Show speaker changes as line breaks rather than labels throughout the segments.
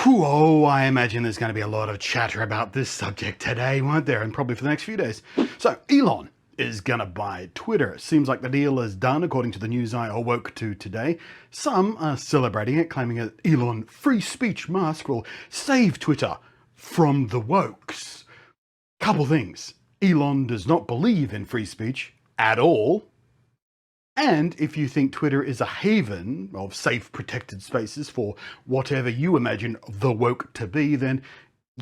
Oh, I imagine there's going to be a lot of chatter about this subject today, won't there? And probably for the next few days. So, Elon is going to buy Twitter. Seems like the deal is done, according to the news I awoke to today. Some are celebrating it, claiming that Elon free speech Musk will save Twitter from the wokes. Couple things. Elon does not believe in free speech at all. And if you think Twitter is a haven of safe, protected spaces for whatever you imagine the woke to be, then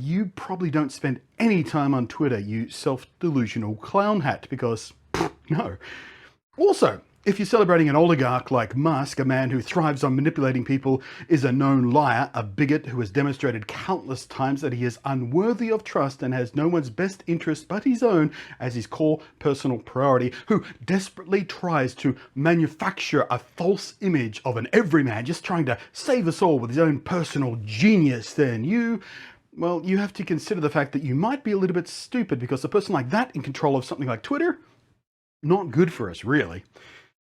you probably don't spend any time on Twitter, you self-delusional clown hat, because no. Also, if you're celebrating an oligarch like Musk, a man who thrives on manipulating people, is a known liar, a bigot who has demonstrated countless times that he is unworthy of trust and has no one's best interest but his own as his core personal priority, who desperately tries to manufacture a false image of an everyman just trying to save us all with his own personal genius, then you have to consider the fact that you might be a little bit stupid, because a person like that in control of something like Twitter, not good for us, really.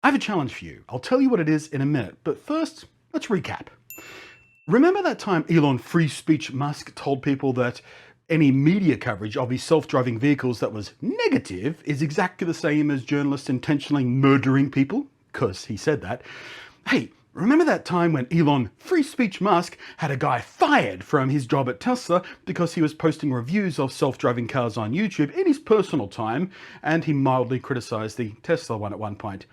I have a challenge for you. I'll tell you what it is in a minute, but first, let's recap. Remember that time Elon free speech Musk told people that any media coverage of his self-driving vehicles that was negative is exactly the same as journalists intentionally murdering people? Because he said that. Hey, remember that time when Elon free speech Musk had a guy fired from his job at Tesla because he was posting reviews of self-driving cars on YouTube in his personal time, and he mildly criticized the Tesla one at one point.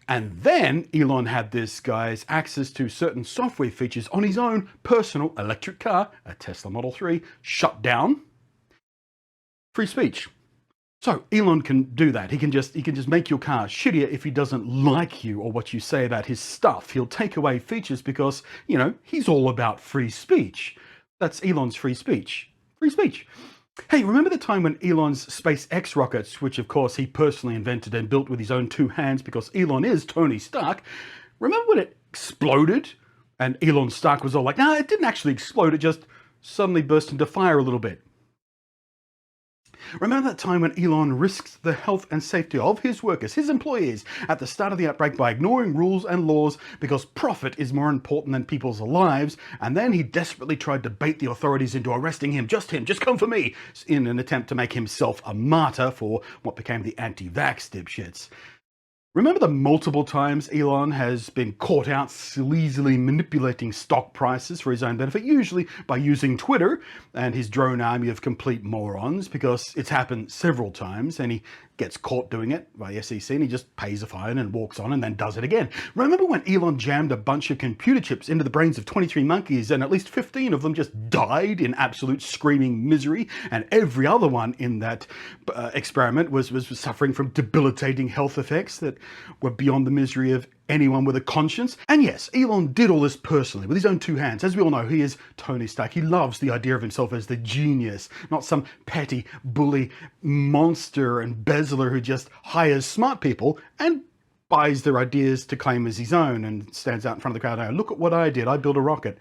And then Elon had this guy's access to certain software features on his own personal electric car, a Tesla Model 3, shut down. Free speech. So Elon can do that. He can just make your car shittier if he doesn't like you or what you say about his stuff. He'll take away features because, he's all about free speech. That's Elon's free speech. Free speech. Hey, remember the time when Elon's SpaceX rockets, which of course he personally invented and built with his own two hands because Elon is Tony Stark, remember when it exploded? And Elon Stark was all like, no, it didn't actually explode, it just suddenly burst into fire a little bit. Remember that time when Elon risked the health and safety of his workers, his employees, at the start of the outbreak by ignoring rules and laws because profit is more important than people's lives, and then he desperately tried to bait the authorities into arresting him, just come for me, in an attempt to make himself a martyr for what became the anti-vax dipshits. Remember the multiple times Elon has been caught out sleazily manipulating stock prices for his own benefit, usually by using Twitter and his drone army of complete morons, because it's happened several times and he gets caught doing it by the SEC and he just pays a fine and walks on and then does it again. Remember when Elon jammed a bunch of computer chips into the brains of 23 monkeys and at least 15 of them just died in absolute screaming misery, and every other one in that experiment was suffering from debilitating health effects that were beyond the misery of anyone with a conscience? And yes, Elon did all this personally with his own two hands. As we all know, he is Tony Stark. He loves the idea of himself as the genius, not some petty bully monster and embezzler who just hires smart people and buys their ideas to claim as his own and stands out in front of the crowd. Look at what I did. I built a rocket.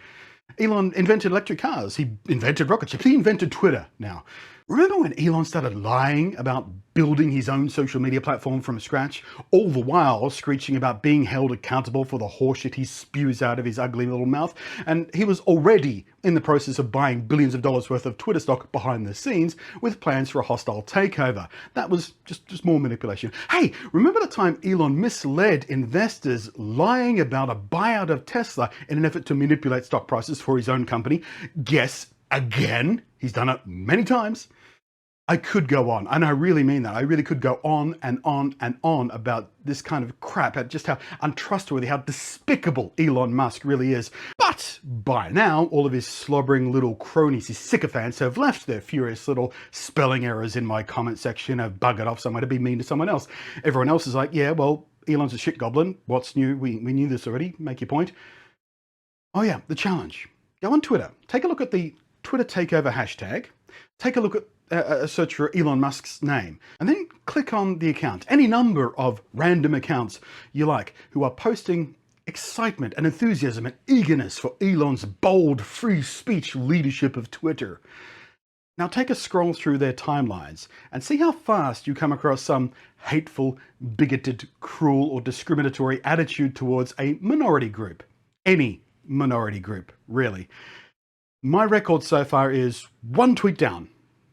Elon invented electric cars. He invented rocket ships. He invented Twitter now. Remember when Elon started lying about building his own social media platform from scratch, all the while screeching about being held accountable for the horseshit he spews out of his ugly little mouth? And he was already in the process of buying billions of dollars worth of Twitter stock behind the scenes with plans for a hostile takeover. That was just more manipulation. Hey, remember the time Elon misled investors lying about a buyout of Tesla in an effort to manipulate stock prices for his own company? Guess again. He's done it many times. I could go on, and I really mean that. I really could go on and on and on about this kind of crap, just how untrustworthy, how despicable Elon Musk really is. But by now, all of his slobbering little cronies, his sycophants, have left their furious little spelling errors in my comment section, have buggered off somewhere to be mean to someone else. Everyone else is like, yeah, well, Elon's a shit goblin. What's new? We knew this already. Make your point. Oh yeah, the challenge. Go on Twitter. Take a look at the Twitter takeover hashtag. Take a look at a search for Elon Musk's name, and then click on the account. Any number of random accounts you like who are posting excitement and enthusiasm and eagerness for Elon's bold free speech leadership of Twitter. Now take a scroll through their timelines and see how fast you come across some hateful, bigoted, cruel or discriminatory attitude towards a minority group. Any minority group, really. My record so far is one tweet down,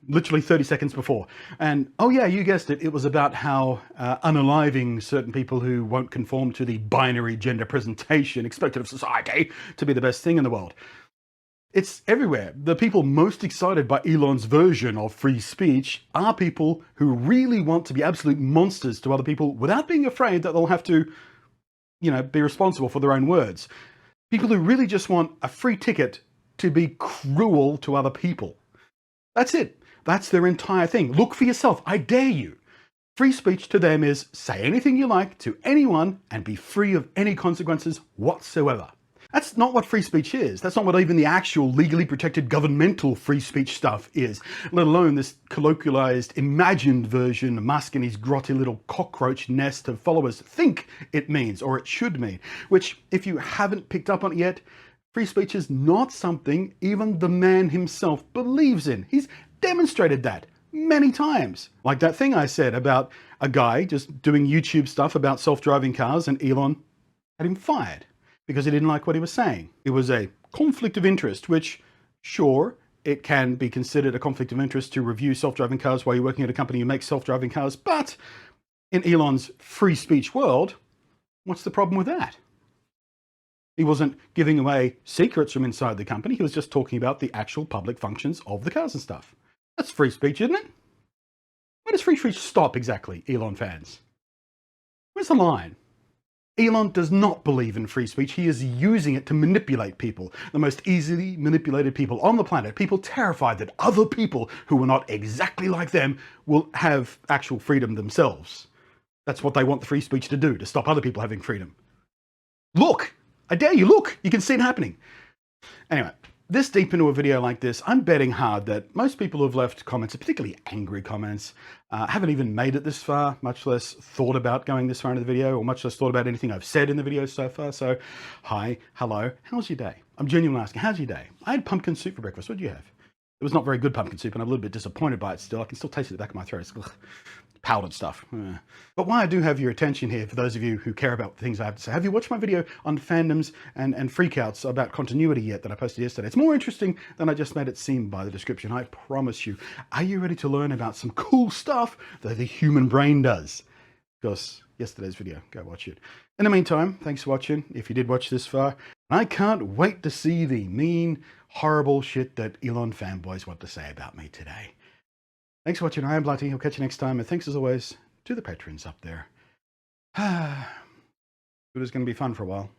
literally 30 seconds before. And oh yeah, you guessed it, it was about how unaliving certain people who won't conform to the binary gender presentation expected of society to be the best thing in the world. It's everywhere. The people most excited by Elon's version of free speech are people who really want to be absolute monsters to other people without being afraid that they'll have to, be responsible for their own words. People who really just want a free ticket to be cruel to other people. That's it. That's their entire thing. Look for yourself. I dare you. Free speech to them is say anything you like to anyone and be free of any consequences whatsoever. That's not what free speech is. That's not what even the actual legally protected governmental free speech stuff is, let alone this colloquialized, imagined version Musk and his grotty little cockroach nest of followers think it means, or it should mean, which, if you haven't picked up on it yet, free speech is not something even the man himself believes in. He's demonstrated that many times. Like that thing I said about a guy just doing YouTube stuff about self-driving cars and Elon had him fired because he didn't like what he was saying. It was a conflict of interest, which, sure, it can be considered a conflict of interest to review self-driving cars while you're working at a company who makes self-driving cars, but in Elon's free speech world, what's the problem with that? He wasn't giving away secrets from inside the company, he was just talking about the actual public functions of the cars and stuff. That's free speech, isn't it? Where does free speech stop exactly, Elon fans? Where's the line? Elon does not believe in free speech. He is using it to manipulate people, the most easily manipulated people on the planet, people terrified that other people who are not exactly like them will have actual freedom themselves. That's what they want the free speech to do, to stop other people having freedom. Look! I dare you, look! You can see it happening. Anyway, this deep into a video like this, I'm betting hard that most people who've left comments, particularly angry comments, haven't even made it this far, much less thought about going this far into the video, or much less thought about anything I've said in the video so far. So, hi, hello, how's your day? I'm genuinely asking, how's your day? I had pumpkin soup for breakfast. What did you have? It was not very good pumpkin soup, and I'm a little bit disappointed by it still. I can still taste it at the back of my throat. It's powdered stuff. But why I do have your attention here, for those of you who care about the things I have to say, have you watched my video on fandoms and freakouts about continuity yet that I posted yesterday? It's more interesting than I just made it seem by the description, I promise you. Are you ready to learn about some cool stuff that the human brain does? Because yesterday's video, go watch it. In the meantime, thanks for watching, if you did watch this far. I can't wait to see the mean, horrible shit that Elon fanboys want to say about me today. Thanks for watching. I am Bloody. I'll catch you next time. And thanks as always to the patrons up there. It was going to be fun for a while.